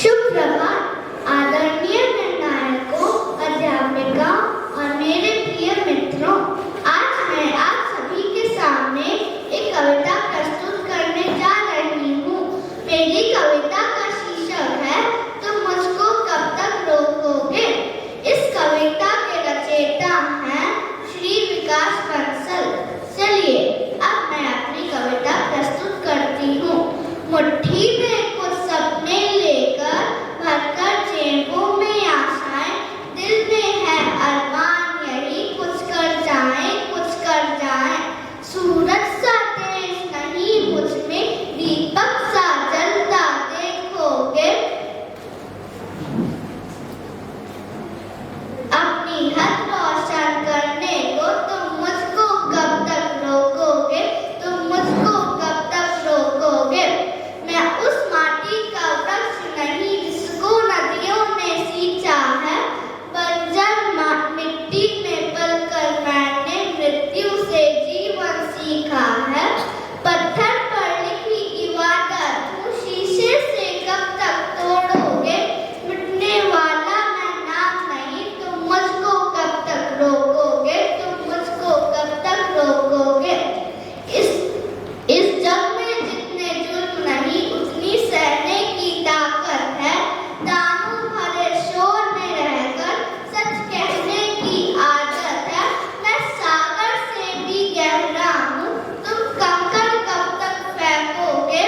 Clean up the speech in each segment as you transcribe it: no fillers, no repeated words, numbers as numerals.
शुभ प्रभात आदरणीय निर्णायकों, अध्यापिका और मेरे प्रिय मित्रों। आज मैं आप सभी के सामने एक कविता प्रस्तुत करने जा रही हूँ। मेरी कविता का शीर्षक है तुम मुझको कब तक रोकोगे। इस कविता के रचयिता हैं श्री विकास बंसल। चलिए अब मैं अपनी कविता प्रस्तुत करती हूँ। मुट्ठी में कुछ सपने लेकर भरकर जेबों में आशाएं, दिल में है अरमान यही कुछ कर जाएं। सूरज सा तेज नहीं मुझ में, दीपक सा जलता देखोगे। अपनी हद रोशन करने को तुम मुझको कब तक रोकोगे, तुम मुझको कब तक रोकोगे। मैं उस माटी का वृक्ष नहीं जिसको नदियों ने सींचा है, बंजर मिट्टी में पलकर मैंने मृत्यु से जीवन सीखा है। पत्थर पर लिखी इबादत हूँ, शीशे से कब तक तोड़ोगे। मिटने वाला मैं नाम नहीं, तुम मुझको कब तक रोकोगे, तुम मुझको कब तक रोकोगे। इस जग में जितने जुल्म नहीं उतनी सहने की ताकत है। दानों भरे शोर में रहकर सच कहने की आदत है। मैं सागर से भी गहरा हूँ, तुम कंकड़ कब तक फेंकोगे।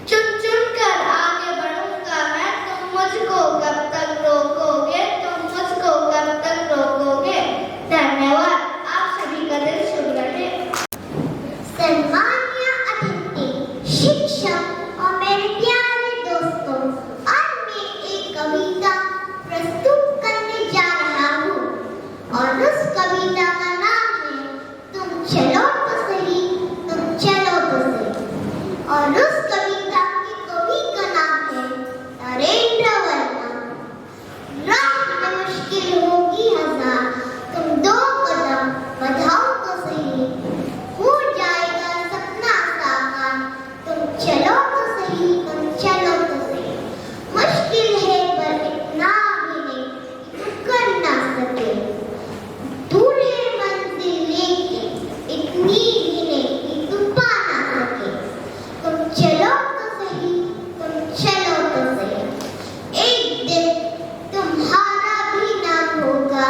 चुन चुन कर आगे बढ़ूंगा मैं, तुम मुझको कब तक रोकोगे, तुम मुझको कब तक रोकोगे। धन्यवाद। आप सभी का दिन शुभ रहे। सम्मानीय अतिथि, शिक्षक और मेरे प्यारे दोस्तों, आज मैं एक कविता प्रस्तुत करने जा रहा हूँ और उस कविता का नाम है तुम चलो तो सही, तुम चलो तो सही। और उस कविता के कवि का नाम है नरेंद्र वर्मा। राह में मुश्किल होगी हजार, तुम दो कदम बढ़ाओ तो सही। हो जाएगा सपना साकार, तुम चलो तो सही, तुम चलो तो सही। मुश्किल है पर इतना भी नहीं कि तुम कर ना सके। दूर है मंजिल लेकिन इतनी भी नहीं कि तुम पा ना सके। तुम चलो तो सही, तुम चलो तो सही। एक दिन तुम्हारा भी नाम होगा,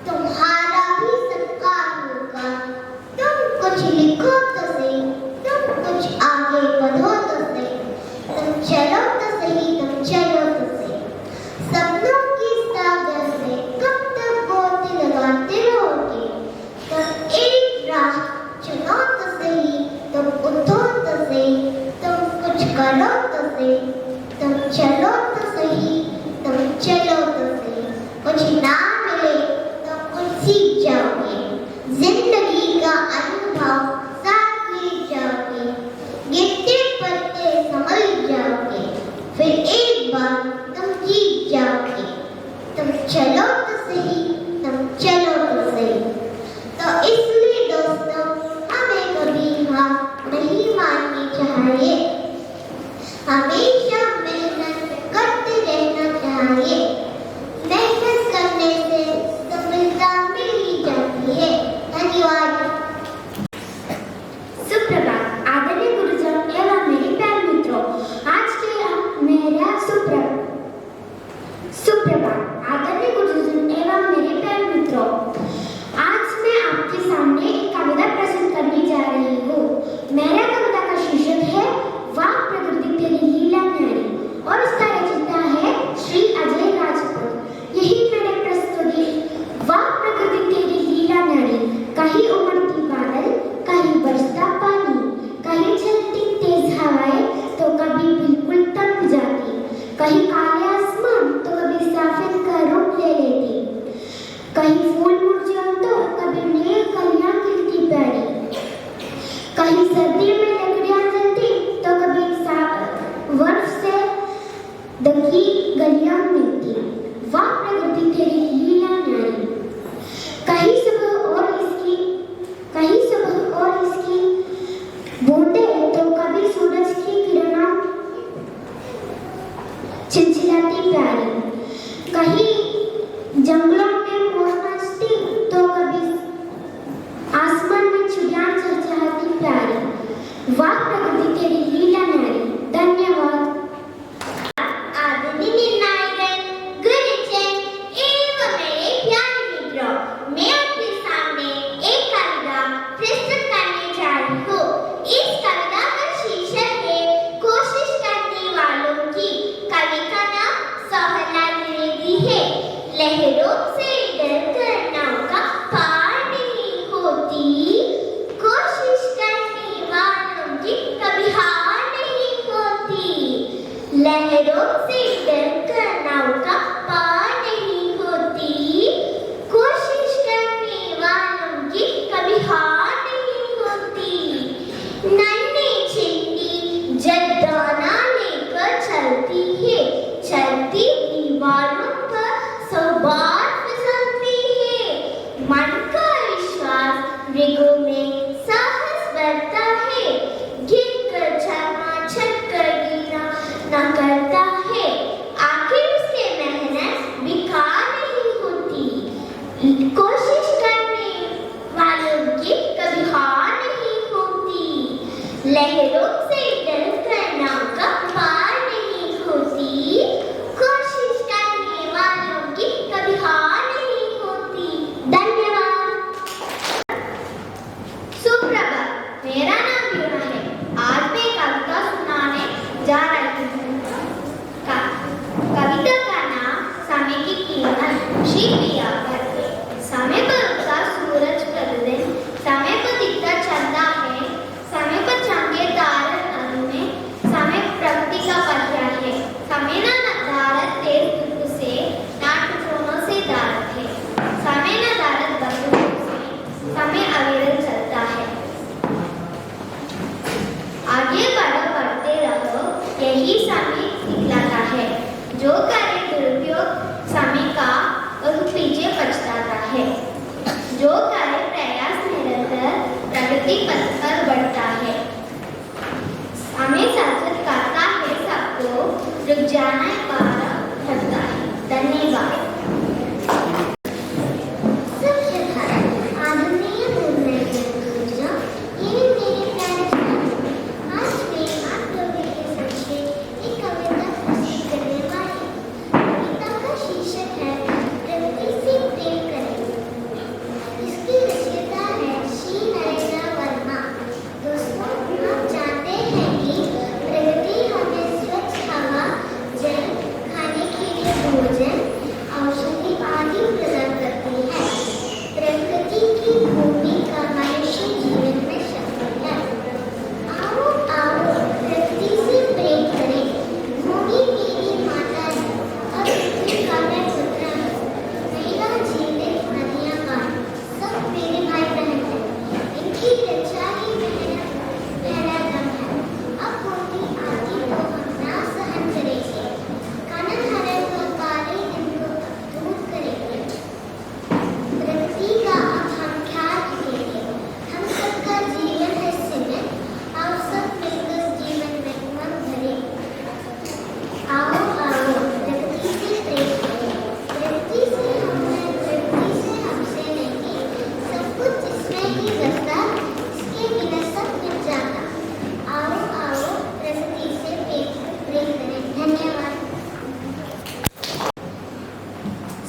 तुम्हारा भी सत्कार होगा। तुम कुछ लिखो तो सही, तुम कुछ आगे बढ़ो तो सही। तुम चलो तो सही, तुम चलो तो सही। सपनों की सागर से कब तक गोते लगाते रहोगे। तुम एक राह चुनो तो सही, तुम उठो तो सही, तुम कुछ करो तो सही। तुम चलो तो सही, तुम चलो तो सही। कुछ ना मिले तो कुछ सीख जाओगे, जिंदगी का अनुभव साथ ले जाओगे। गिरते पत्ते संभल जाओगे, फिर एक बार तुम जीत जाओगे। तुम चलो तो सही, तुम चलो तो सही। तो इसलिए दोस्तों, हमें कभी हार नहीं माननी चाहिए। हमेशा मेहनत करते रहना चाहिए। मेहनत करने से सफलता मिल ही जाती है। धन्यवाद। सुप्रभात आदरणीय गुरुजन एवं मेरे प्यारे मित्रों। आज के मेरा सुप्रभात आदरणीय गुरुजन एवं मेरे प्यारे मित्रों। आज मैं आपके सामने एक कविता प्रस्तुत करने जा रही हूँ। मेरा कविता का शीर्षक है वाह प्रकृति तेरी लीला न्यारी और इसका रचयिता है श्री अजय राजपूत। यही मेरे प्रस्तुति। वाह प्रकृति तेरी लीला न्यारी, कहीं उमड़ती बादल, कहीं बरसता पानी, कहीं चलती तेज हवाएं तो कभी बिल्कुल थम जाती, कहीं काले आसमान तो कभी सफेद का रूप ले लेती, कहीं फूल मुरझाए तो कभी नई कलियां खिलती प्यारी, कहीं सर्दी में लकड़ियां जलती तो कभी वर्ष से दंगी गलियां मिलती। वाह प्रकृति तेरी लीला न्यारी। कहीं सुबह और इसकी बूंदे तो कभी सूरज की किरणों लहरों से डरकर नौका पार नहीं होती, कोशिश करने वालों की कभी हार नहीं होती। नन्ही चिट्टी जब दाना लेकर चलती है, चलती दीवारों पर 100 बार फिसलती है। मन का विश्वास मृगों में साहस बढ़ता है, गिरकर झमाझम कर गिरना न करता है। आखिर उसके मेहनत बेकार नहीं होती, कोशिश करने वालों की कभी हार नहीं होती। लहरों से डरकर नौका पार नहीं होती, कोशिश करने वालों की कभी हार नहीं होती। धन्यवाद। सुप्रभात, मेरा नाम यूना है। आज मैं कविता सुनाने जा रही हूँ। कविता का नाम समय की कीमत। श्री पियावर। समय पर उगता सूरज प्रतिदिन, समय पर दिखता चंदा है, समय पर चमके तारे नदी में, समय प्रकृति का पर्याय है। समय न धारत तेज दुख से, ना टुकड़ों से धारत है। समय न धारत बंधुओं से, समय अविरत चलता है। आगे बढ़ो बढ़ते रहो, यही समय सिखलाता है। जो करे दुरुपयोग समय का वह पीछे पछताता है। जो करे प्रयास निरंतर प्रगति पथ पर बढ़ता है। समय सार्थक करता है सबको, रुक जाना बार हटता है। धन्यवाद। आदरणीय निर्णय ये मेरे प्यारे छात्रों, आज मैं आप लोगों के समक्ष एक कविता प्रस्तुत करने वाली हूँ। कविता का शीर्षक है प्रकृति से प्रेम करें। इसकी रचयिता है श्री नरेंद्र वर्मा। दोस्तों, आप जानते हैं कि प्रकृति हमें स्वच्छ हवा, जल, खाने के लिए भोजन, औषधि आदि प्रदान करती है। प्रकृति की भूमिका मनुष्य जीवन में सफल है। आओ आओ प्रकृति से प्रेम करें। भूमि मेरी माता है और पृथ्वी का मैं पुत्र हूँ। मेरा जीवित नदियाँ पार सब मेरे भाई बहन हैं। इनकी रक्षा ही मेरा दम है। अब होती आदि को हम ना सहन करेंगे, कानन हरण को काले दिन को दूर करेंगे। प्रकृति का अब हम ख्याल रखेंगे। हम सबका जीवन है सीमित, आओ सब मिलकर जीवन में उमंग भरें। आओ आओ प्रकृति से प्रेम करें। प्रकृति से हमसे नहीं, सब कुछ इसमें ही बसता, इसके बिना सब मिट जाता। आओ आओ प्रकृति से प्रेम करें। धन्यवाद।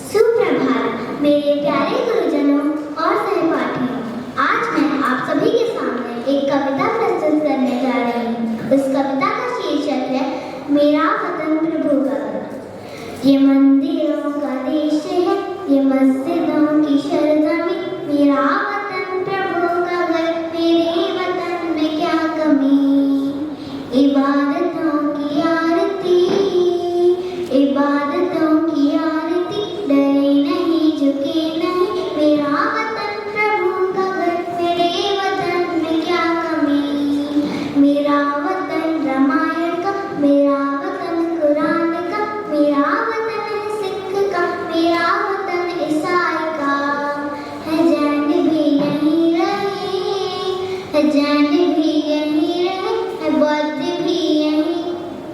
सुप्रभात मेरे प्यारे गुरुजनों और सहपाठियों, आज मैं आप सभी के सामने एक कविता प्रस्तुत करने जा रही हूँ। उस कविता का शीर्षक है मेरा वतन प्रभु का घर। ये मंदिरों का देश है, ये मस्जिदों की सरजमी, मेरा वतन प्रभु का घर, मेरे वतन में क्या कमी। इबादतों की आरती, इबादतों की आरती, डरे नहीं झुके नहीं, मेरा वतन प्रभु का घर, मेरे वतन में क्या कमी। मेरा वतन रामायण का, मेरा वतन कुरान का, मेरा वतन है सिख का, मेरा वतन ईसाई का। है जैन भी यहीं रहे, है जैन भी यहीं रहे, है बौद्ध भी यहीं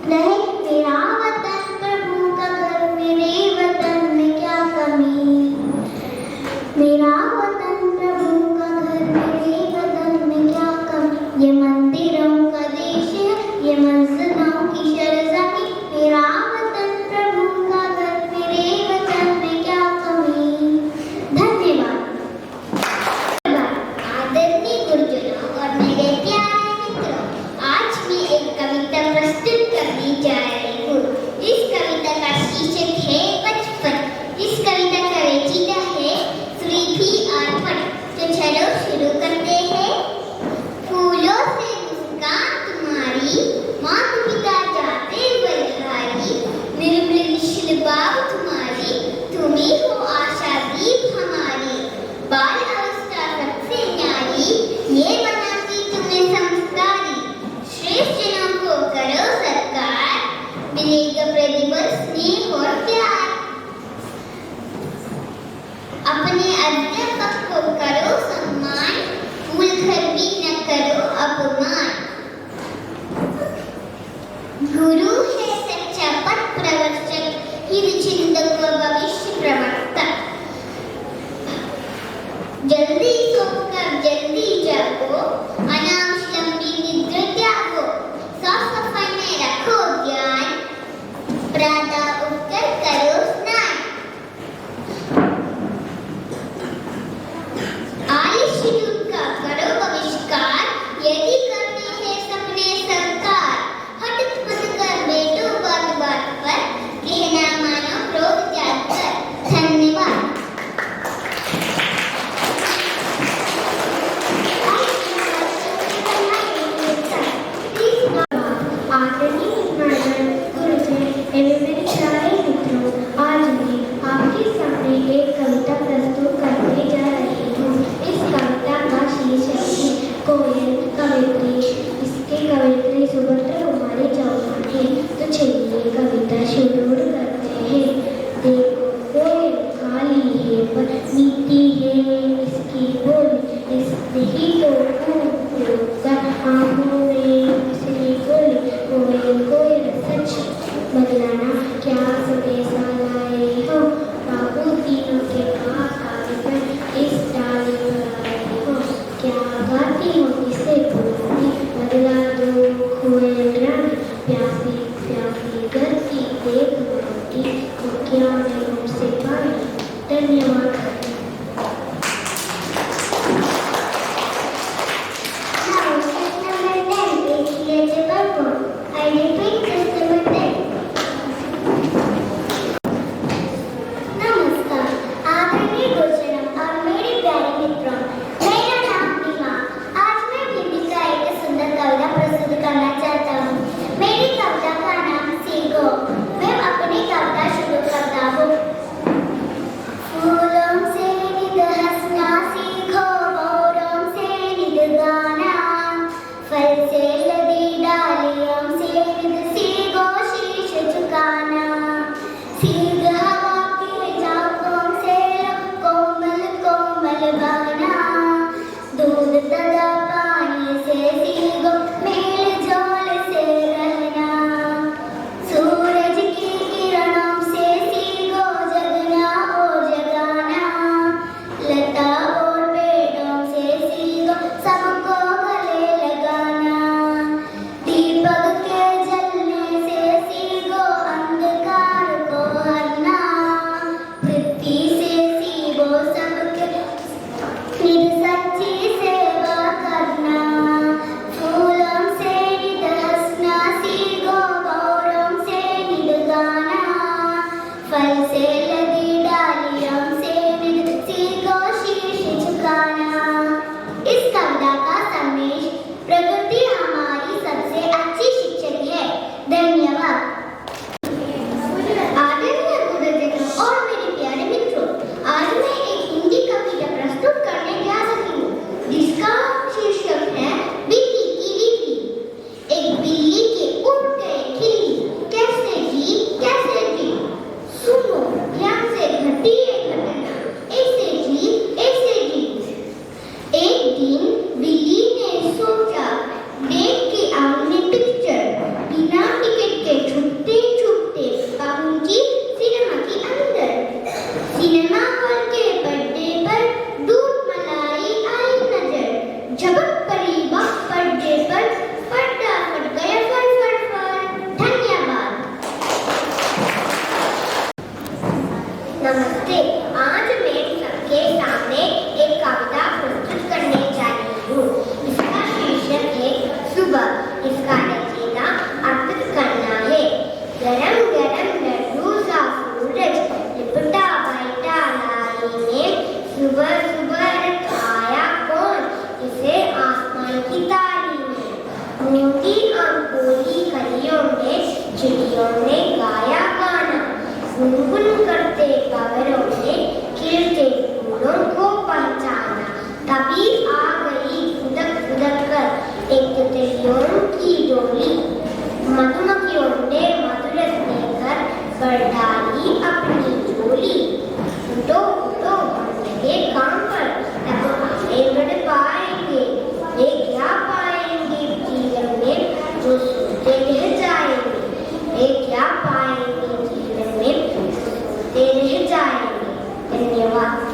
रहे, मेरा वतन प्रभु का घर, मेरे वतन में क्या कमी। मेरा वतन प्रभु का घर, मेरे वतन में क्या कमी। ये मंदिरों का देश है, ये मस्जिदों की सरजमी, मेरा वतन प्रभु का घर, मेरे वतन में क्या कमी। धन्यवाद। आदरणीय गुरुजनों और मेरे प्यारे कोयल कवित्री, इसके कवित्री सुभद्रा कुमारी चौहान है। तो चलिए कविता शुरू करते हैं। देखो कोयल काली है पर मीठी है इसकी बोली, इसने ही तो आंखों में इसने बोली। कोयल कोयल सच बदलाना क्या संदेशा लाए हो, बाबू तीनों के पास आकर इस डाली पर आए हो। क्या गाती हो इसे बुलाती, बदला दो कोयल रानी, प्यासी प्यासी करती देख मांगती, तो क्या मैं उनसे पाई। धन्यवाद। नमस्ते। आज मैं सबके सामने एक कविता प्रस्तुत करने जा रही हूँ। इसका शीर्षक है सुबह। इसका रचयिता अर्पित करना है। गरम गरम लड्डू सा सूरज लिपटा बैठा लाई में, सुबह सुबह खाया कौन इसे आसमान की तारी में। मोटी अंकोली कलियों में चिड़ियों ने गाया गाना, गुनगुन करते पवनों ने खिलते फूलों को पहचाना। तभी आ गई खुदक खुदक कर एक तितलियों की डोली, मधुमक्खियों ने मधुर देकर कर डाली अपनी झोली। उठो उठो हम लगे काम पर, तब आगे बढ़ पाएंगे। वे क्या पाएंगे जीवन में जो सोते रह जाएंगे। वे क्या पाएंगे जीवन में रह जाएंगे। धन्यवाद।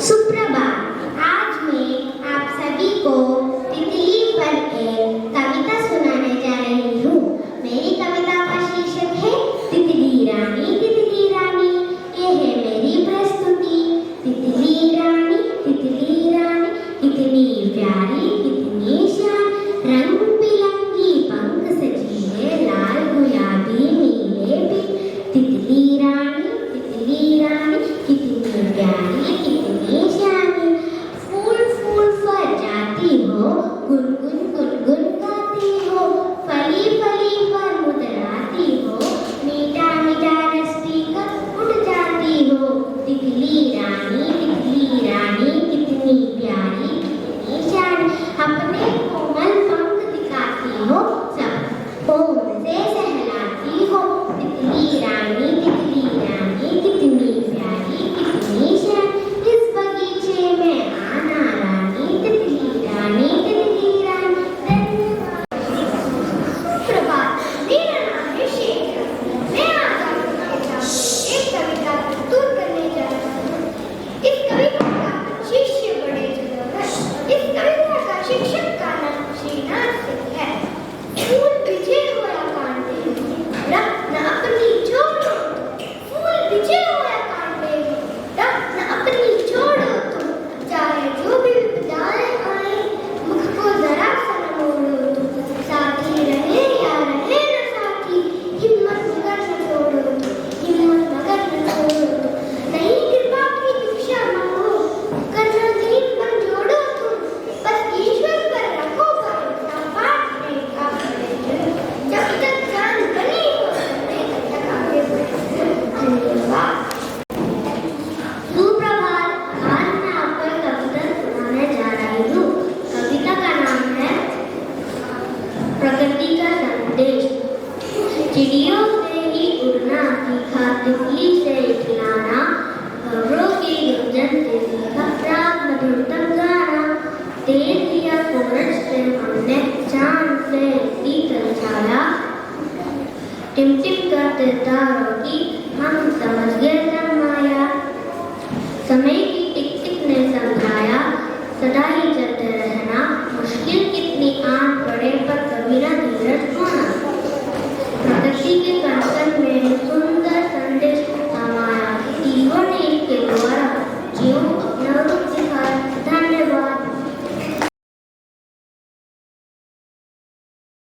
सुप्रभात। आज मैं आप सभी को तितली पर एक कविता सुनाने जा रही हूँ। मेरी कविता का शीर्षक है तितली रानी, तितली रानी। ये है मेरी प्रस्तुति। तितली रानी, कितनी प्यारी, कितनी शान, रंग बिरंगी पंख सजी है, लाल गुलाबी नीले भी। तितली रानी, कितनी प्यारी, कितनी शानी, फूल फूल पर जाती हो, गुनगुन गाती हो, फली फली पर मुस्कुराती हो, मीठा मीठा रस पीकर उड़ जाती हो। तितली रानी, कितनी प्यारी, कितनी शानी, अपने कोमल पंख दिखाती हो, सबको से सहलाती हो। तितली रानी, कितनी प्यारी, कितनी शानी, इस बगीचे में आना रानी, तितली रानी, धन्यवाद। प्रभात, मेरा नाम है शेखर। मैं आज आपके साथ एक कविता प्रस्तुत करने जा रहा हूँ। इस कविता का शिष्य बड़े जरूर है। इस कविता का शिक्षक का नाम श्रीनाथ सिंह है। फूल बिछे हुआ कांटे में, रत्न अपनी छोड़ो, फूल बिछे हुआ कांटे में, रत्न अपनी छोड़ो तुम, चाहे जो भी विपदाएं आए, मुख को जरा सा न मोड़ो तुम, साथी रहे या रहे न साथी, हिम्मत मगर न छोड़ो तुम, हिम्मत मगर न छोड़ो तुम, नहीं कृपा की भिक्षा मांगो, करना दीन पर जोड़ो तुम, बस ईश्वर पर रखो भरोसा, बात नहीं का बड़े, जब तक जान बनी हो तब तक आगे बढ़े। धन्यवाद। सुप्रभात। आज मैं आपको कविता सुनाने जा रही हूँ। कविता का नाम है प्रकृति का संदेश। चिड़ियों से ही उड़ना सीखा, तितली से खिलाना, खबरों की गुंजन से सीखा, राग मधुरतम गाना, तेज दिया सूरज से हमने, चांद से शीतल छाया, टिमटिम करते तारों की हम समझ गए सरमाया, समय की टिक टिक ने समझाया, सदा ही चलते रहना, मुश्किल कितनी आन पड़े पर कभी ना धीरज खोना। प्रकृति के